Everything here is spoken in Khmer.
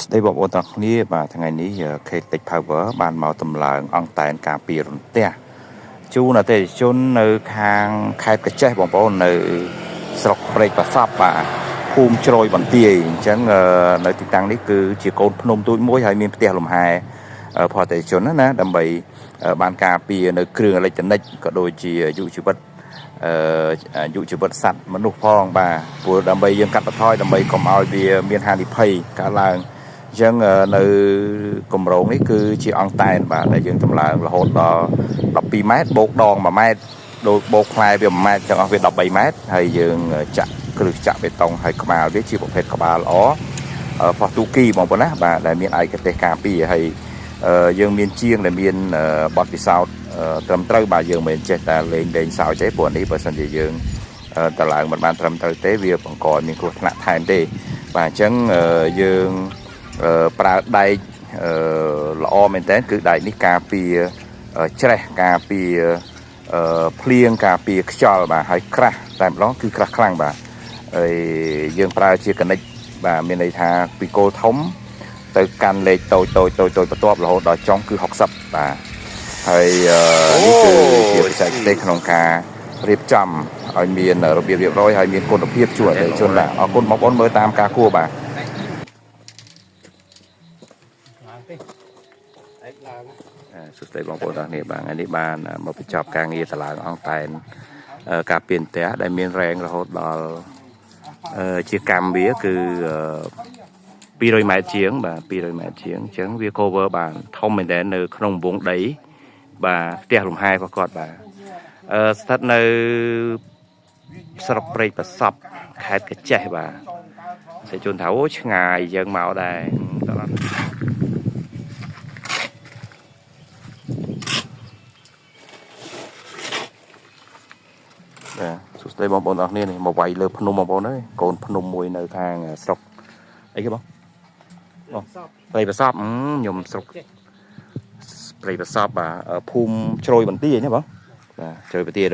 ស្ដីបងប្អូនទាំងគ្នាបាទថ្ងៃនេះខេត្តតិច Power បានមកតម្លើងអង្គតែនការពាររន្ទះជូនអតិថិជននៅខាងខេត្តកញ្ចេះបងប្អូននៅស្រុកព្រែកប្រសពបាទភូមិជ្រោយបន្ទាយអញ្ចឹងនៅទីតាំងនេះគឺជាកូនភ្នំទូចមួយហើយមានផ្ទះលំហែផលអតិថិជនណាដើម្បីបានការពារនៅគ្រឿងអេឡិចត្រូនិកក៏ដូចជាអាយុជីវិតអាយុជីវិតសត្វមនុស្សផងបាទព្រោះដើម្បីយើងកាត់បន្ថយដើម្បីកុំឲ្យវាមានហានិភ័យកើតឡើងអញ្ចឹងនៅគម្រោងនេះគឺជាអង្គតែនបាទដែលយើងតម្លើងរហូតដល់12ម៉ែត្របូកដង1ម៉ែត្រដូចបូកផ្លែវា1ម៉ែត្រចឹងអស់វា13ម៉ែត្រហើយយើងចាក់គ្រឹះចាក់បេតុងហើយក្បាលវាជាប្រភេទក្បាលល្អផោះទូគីបងប្អូនណាបាទដែលមានឯកទេសការពារហើយយើងមានជាងដែលមានបទពិសោធន៍ត្រឹមត្រូវបាទយើងមិនចេះតែលេងសើចទេព្រោះនេះបើសិនជាយើងតឡើងមិនបានត្រឹមត្រូវទេវាបង្កមានគ្រោះថ្នាក់ថែមទេបាទអញ្ចឹងយើងប្រើដែកល្អមែនតើគឺដែកនេះការពារច្រេះការពារភ្លៀងការពារខ្យល់បាទហើយក្រាស់តែម្ដងគឺក្រាស់ខ្លាំងបាទហើយយើងប្រើជាកនិចបាទមានន័យថាពីគោលធំទៅកាន់លេខតូចបន្ទាប់រហូតដល់ចុងគឺ60បាទហើយនេះគឺជាបច្ចេកទេសក្នុងការរៀបចំឲ្យមានរបៀបរៀបរយហើយមានគុណភាពជួយអតិថិជនបាទអរគុណបងប្អូនមើលតាមការគួរបាទសួស្តីបងប្អូនទាំងនេះបាទថ្ងៃនេះបានមកបញ្ចប់ការងារតម្លើងអង្គតែនការពារផ្ទះដែលមានរែងរហូតដល់ជាកម្មវាគឺ200ម៉ែត្រជាងបាទ200ម៉ែត្រជាងអញ្ចឹងវា cover បានធំមែនតើនៅក្នុងវងដីបាទផ្ទះលំហែរបស់គាត់បាទស្ថិតនៅស្រុកព្រែកប្រសពខេត្តកញ្ចេះបាទសេជូនថាអូឆ្ងាយយើងមកដែរតោះបាទសួស្តីបងប្អូនទាំងគ្នានេះមកវាយលើភ្នំបងប្អូនអើយកូនភ្នំមួយនៅខាងស្រុកអីគេបងព្រៃប្រសពខ្ញុំស្រុកព្រៃប្រសពបាទភូមិជ្រោយបន្ទាយណាបងបាទជ្រោយបន្ទាយ